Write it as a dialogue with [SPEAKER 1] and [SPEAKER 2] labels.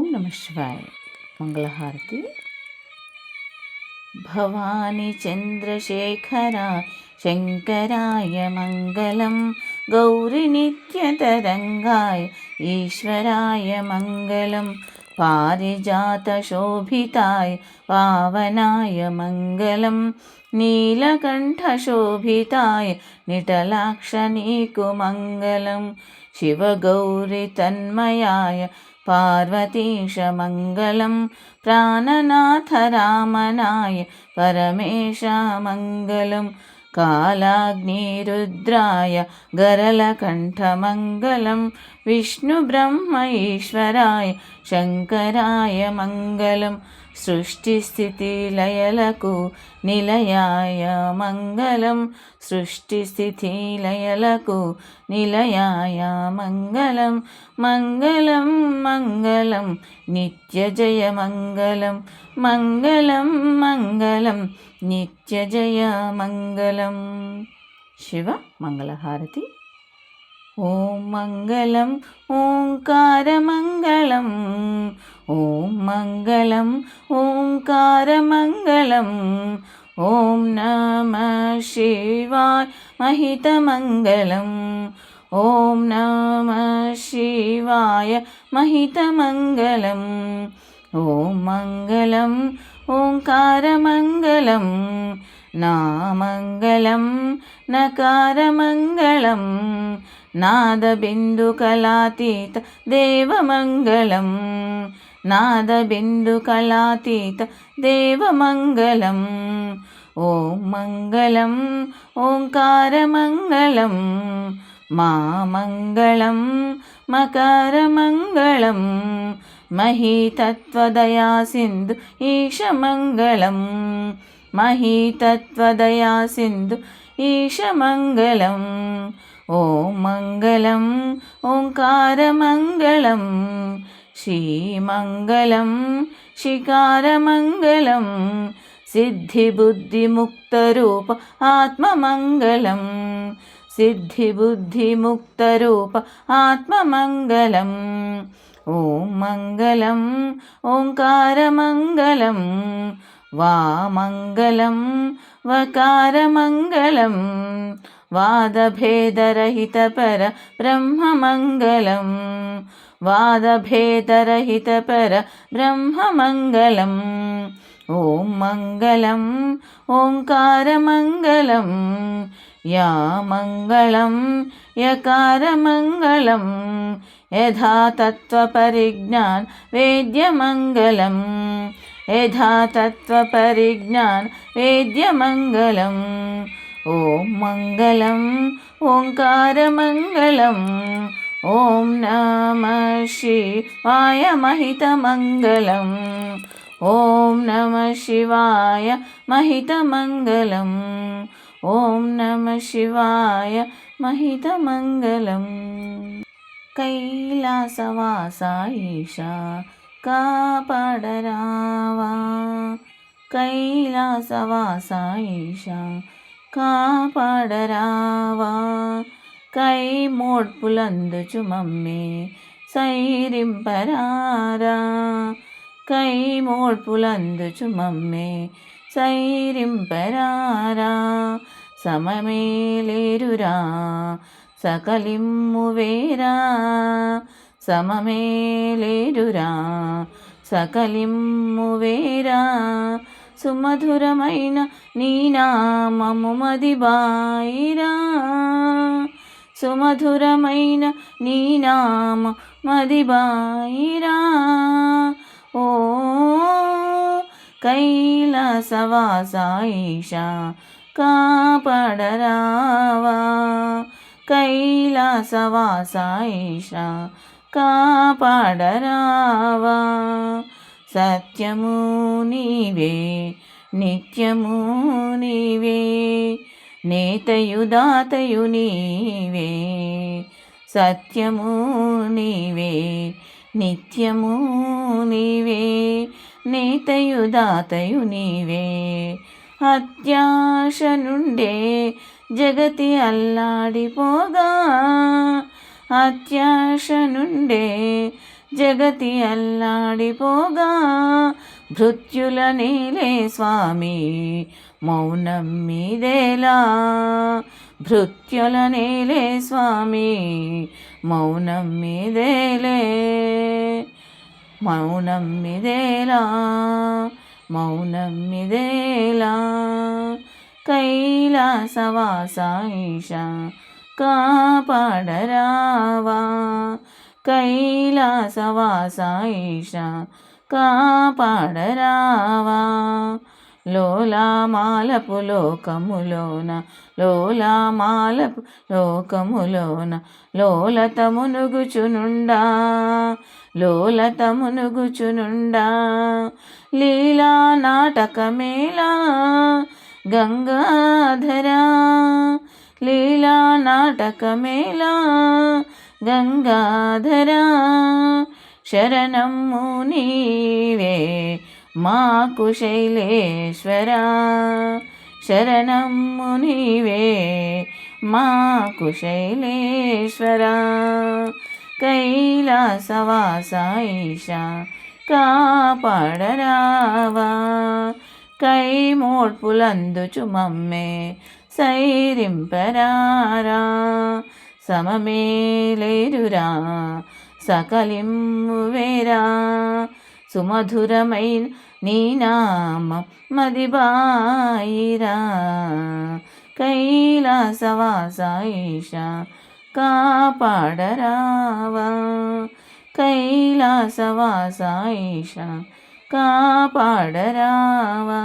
[SPEAKER 1] ఓం నమ శివాయ. మంగళహారతి. భవాని చంద్రశేఖర శంకరాయ మంగళం, గౌరి నిత్యతరంగాయ ఈశ్వరాయ మంగళం, పారిజాత శోభితాయ పావనాయ మంగళం, నీలకంఠ శోభితాయ నిటలాక్ష నీకు మంగళం, శివగౌరి తన్మయాయ పార్వతీశ మంగళం, ప్రాణనాథ రామనాయ పరమేశ మంగళం, కాలాగ్నిరుద్రాయ గరళకంఠ మంగళం, విష్ణు బ్రహ్మ ఈశ్వరాయ శంకరాయ మంగళం, సృష్టి స్థితి లయలకు నిలయాయ మంగళం, సృష్టి స్థితి లయలకు నిలయాయ మంగళం, మంగళం మంగళం నిత్య జయ మంగళం, మంగళం మంగళం నిత్య జయ మంగళం. శివ మంగళహారతి. ఓం మంగళం ఓంకారమంగళం, ఓం మంగళం ఓంకారమంగళం, ఓం నమః శివాయ మహితమంగళం, ఓం నమః శివాయ మహితమంగళం, ఓం మంగళం ఓంకారమంగళం, నామంగళం నకారమంగళం, నాదబిందుకళాతీత దేవమంగళం, నాదబిందుకళాతీత దేవమంగళం, ఓం మంగళం ఓంకారమంగళం, మామంగళం మకారమంగళం, మహీతత్వదయా సింధు ఈశమంగళం, మహీతత్వదయా సింధు ఈశమంగళం, ఓం మంగళం ఓంకారమంగళం, శ్రీమంగళం శికారమంగళం, సిద్ధిబుద్ధిముక్తరూప ఆత్మమంగళం, సిద్ధిబుద్ధిముక్తరూప ఆత్మమంగళం, ఓం మంగళం ఓంకారమంగళం, వామంగళం వకారమంగళం, వాదభేదరహిత పర బ్రహ్మమంగళం, వాదభేదరహిత పర బ్రహ్మమంగళం, ఓం మంగళం ఓంకారమంగళం, యామంగళం యకారమంగళం, యథాతత్వపరిజ్ఞాన వేద్యమంగళం, యథాతత్వపరిజ్ఞాన వేద్యమంగళం, ఓం మంగళం ఓంకారమంగళం, ఓం నమః శివాయ మహితమంగళం, ఓం నమః శివాయ మహితమంగళం, ఓం నమః శివాయ మహితమంగళం. కైలాసవాస ఈశా కాపాడరావా, కైలాసవాస ఈశా కాపాడరావా, కైమోడ్పులందుచు మమ్మే సైరింపరారా, కైమోడ్పులందుచు మమ్మే సైరింపరారా, సమమేలేరురా సకలిమ్ము వేరా, సమమేలేరురా సకలిమ్ము వేరా, సుమధురమైన నీ నామము మదిబాయిరా, సుమధురమైన నీ నామ మదిబాయిరా, ఓ కైలాసవాస ఈశా కాపాడరావా, కైలాసవాస ఈశా కాపాడరావా, సత్యము నీవే నిత్యము నీవే, నేతయు దాతయు నీవే, సత్యము నీవే నిత్యము నీవే, నేతయు దాతయు నీవే, అత్యాశ నుండే జగతి అల్లాడిపోగా, అత్యాశ నుండే జగతి అల్లాడిపోగా భృత్యుల నీలే స్వామి మౌనం మీదేలా భృత్యుల నీలే స్వామి మౌనం మీదేలే మౌనం మిదేలా మౌనం మిదేలా కైలాసవాస ఈశ కాపాడరావా కైలాసవాస ఈశ కాపాడరావా లోలామాలపు లోకములోన లోలామాలపు లోకములోన లోలత మునుగుచునుండా లోలత మునుగుచునుండా లీలా నాటకమేలా గంగాధరా లీలా నాటకమేలా గంగాధరా శరణము నీవే మాకు శైలేశ్వరా శరణము నీవే మాకు శైలేశ్వరా కైలాసవాస ఈశ కాపాడరావా కైమోడ్పులందుచు మమ్మే సైరింపరారా సమమేలేరురా సకలింవేరా సుమధురమైన నీ నామం మదిబాయిరా కైలాసవాస ఈశ కాపాడరావా కైలాసవాస ఈశ కాపాడరావా